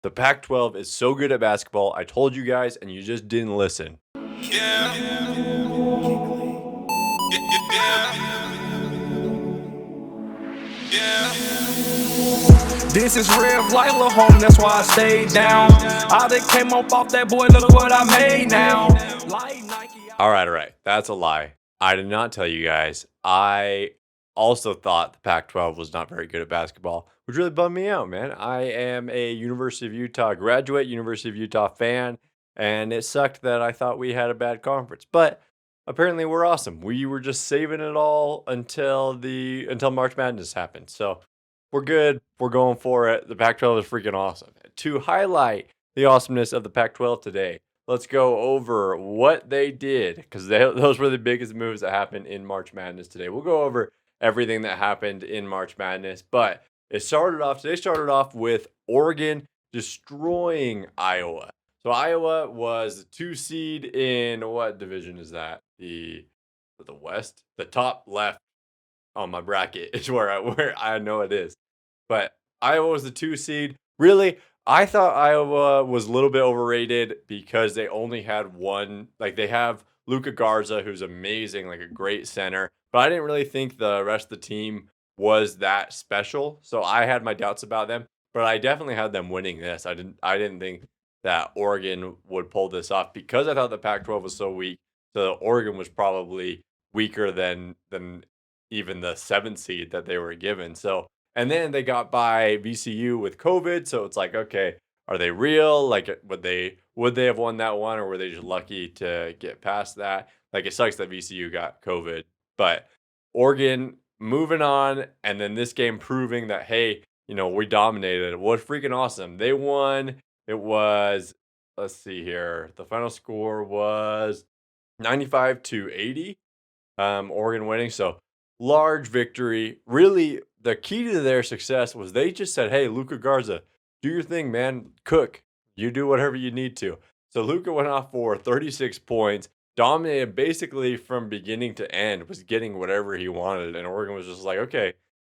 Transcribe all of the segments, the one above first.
The Pac 12 is so good at basketball. I told you guys, and you just didn't listen. Yeah. This is real life, little home, that's why I stayed down. I done came up off that boy, look what I made now. All right. That's a lie. I did not tell you guys. I also thought the Pac 12 was not very good at basketball, which really bummed me out, man. I am a University of Utah graduate, University of Utah fan, and it sucked that I thought we had a bad conference. But apparently we're awesome. We were just saving it all until March Madness happened. So we're good. We're going for it. The Pac 12 is freaking awesome. To highlight the awesomeness of the Pac 12 today, let's go over what they did because those were the biggest moves that happened in March Madness today. We'll go over everything that happened in March Madness, but today started off with Oregon destroying Iowa. So Iowa was the 2 seed in what division is that? The West, the top left on my bracket is where I know it is. But Iowa was the 2 seed. Really, I thought Iowa was a little bit overrated because they only had one. Like they have Luca Garza, who's amazing, like a great center. But I didn't really think the rest of the team was that special. So I had my doubts about them. But I definitely had them winning this. I didn't think that Oregon would pull this off because I thought the Pac-12 was so weak. So Oregon was probably weaker than even the 7th seed that they were given. So, and then they got by VCU with COVID. So it's like, okay, are they real? Like, would they have won that one, or were they just lucky to get past that? Like, it sucks that VCU got COVID, but Oregon moving on, and then this game proving that hey, we dominated. It was freaking awesome. They won. It was, let's see here. The final score was 95-80. Oregon winning. So large victory. Really, the key to their success was they just said, "Hey, Luca Garza, do your thing, man. Cook. You do whatever you need to." So Luca went off for 36 points, dominated basically from beginning to end, was getting whatever he wanted, and Oregon was just like, "Okay,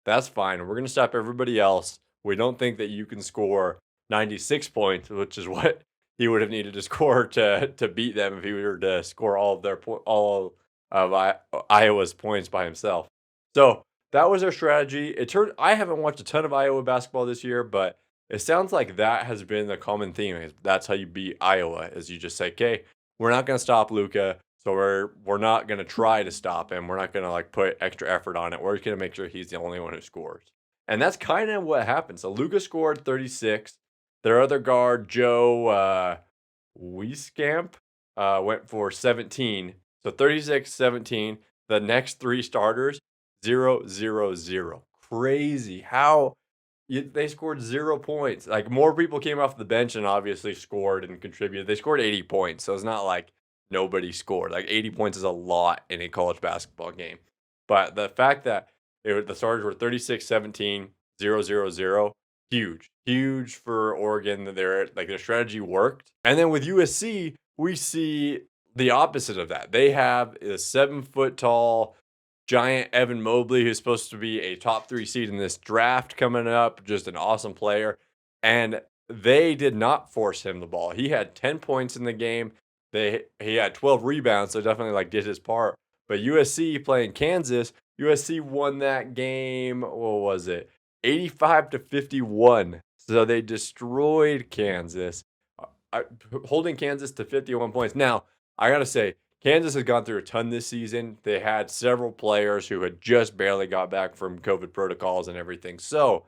that's fine. We're gonna stop everybody else. We don't think that you can score 96 points, which is what he would have needed to score to beat them if he were to score all of Iowa's points by himself. So that was their strategy. I haven't watched a ton of Iowa basketball this year, but it sounds like that has been the common theme. That's how you beat Iowa, is you just say, "Okay, we're not going to stop Luca, so we're not going to try to stop him. We're not going to like put extra effort on it. We're just going to make sure he's the only one who scores." And that's kind of what happened. So Luca scored 36. Their other guard, Joe Wieskamp, went for 17. So 36, 17. The next three starters, 0, 0, 0. Crazy. They scored 0 points. Like more people came off the bench and obviously scored and contributed. They scored 80 points. So it's not like nobody scored. Like 80 points is a lot in a college basketball game. But the fact that the starters were 36, 17, 0, 0, 0, huge. Huge for Oregon that their strategy worked. And then with USC, we see the opposite of that. They have a 7 foot tall giant Evan Mobley, who's supposed to be a top 3 seed in this draft coming up, just an awesome player. And they did not force him the ball. He had 10 points in the game. He had 12 rebounds, so definitely like did his part. But USC playing Kansas, USC won that game. What was it? 85-51. So they destroyed Kansas, holding Kansas to 51 points. Now, I got to say, Kansas has gone through a ton this season. They had several players who had just barely got back from COVID protocols and everything. So,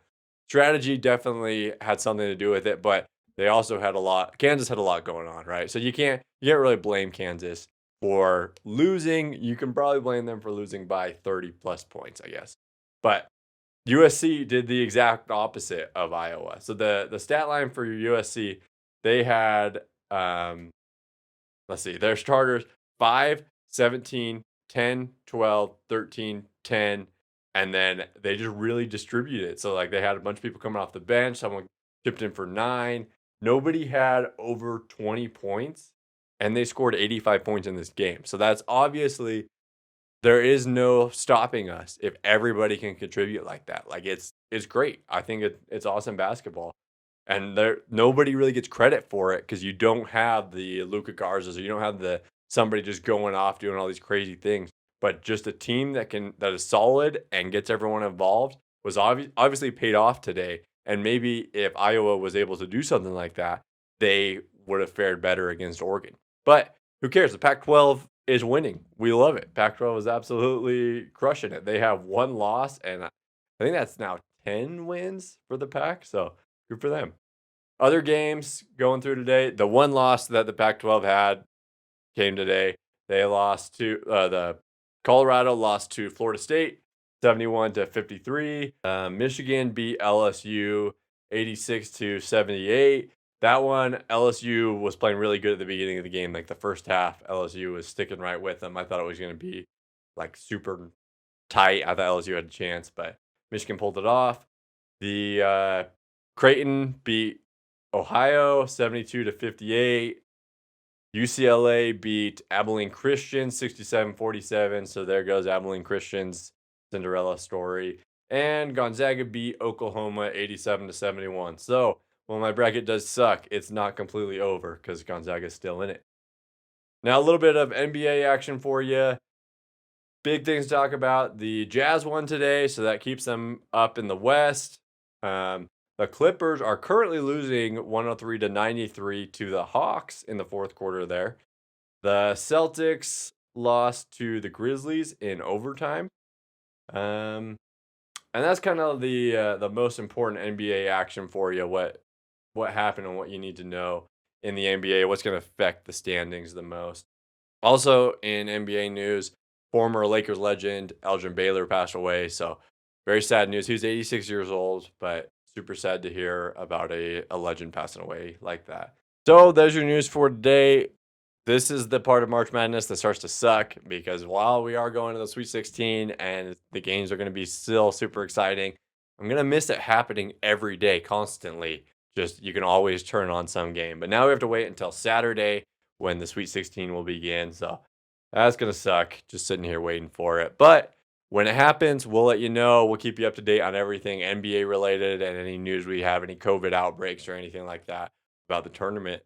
strategy definitely had something to do with it, but they also had a lot. Kansas had a lot going on, right? So you can't really blame Kansas for losing. You can probably blame them for losing by 30 plus points, I guess. But USC did the exact opposite of Iowa. So the stat line for USC, they had let's see, their starters 5, 17, 10, 12, 13, 10, and then they just really distributed it. So like they had a bunch of people coming off the bench, someone chipped in for 9. Nobody had over 20 points, and they scored 85 points in this game. So that's obviously there is no stopping us if everybody can contribute like that. Like it's great. I think it's awesome basketball. And nobody really gets credit for it because you don't have the Luka Garzas, or you don't have the somebody just going off doing all these crazy things. But just a team that is solid and gets everyone involved was obviously paid off today. And maybe if Iowa was able to do something like that, they would have fared better against Oregon. But who cares? The Pac-12 is winning. We love it. Pac-12 is absolutely crushing it. They have one loss, and I think that's now 10 wins for the Pac. So good for them. Other games going through today. The one loss that the Pac-12 had came today. They lost to the Colorado lost to Florida State, 71-53. Michigan beat LSU 86-78. That one, LSU was playing really good at the beginning of the game. Like the first half, LSU was sticking right with them. I thought it was going to be like super tight. I thought LSU had a chance, but Michigan pulled it off. The Creighton beat Ohio 72-58. UCLA beat Abilene Christian 67-47. So there goes Abilene Christian's Cinderella story. And Gonzaga beat Oklahoma 87-71. So while my bracket does suck, it's not completely over because Gonzaga is still in it. Now, a little bit of NBA action for you. Big things to talk about. The Jazz won today, so that keeps them up in the West. The Clippers are currently losing 103-93 to the Hawks in the fourth quarter there. The Celtics lost to the Grizzlies in overtime. And that's kind of the most important NBA action for you. What happened and what you need to know in the NBA, what's going to affect the standings the most. Also in NBA news, former Lakers legend Elgin Baylor passed away. So very sad news. He was 86 years old, but super sad to hear about a legend passing away like that. So there's your news for today. This is the part of March Madness that starts to suck because while we are going to the Sweet 16 and the games are going to be still super exciting, I'm going to miss it happening every day, constantly. Just you can always turn on some game. But now we have to wait until Saturday when the Sweet 16 will begin. So that's going to suck, just sitting here waiting for it. But when it happens, we'll let you know. We'll keep you up to date on everything NBA related and any news we have, any COVID outbreaks or anything like that about the tournament.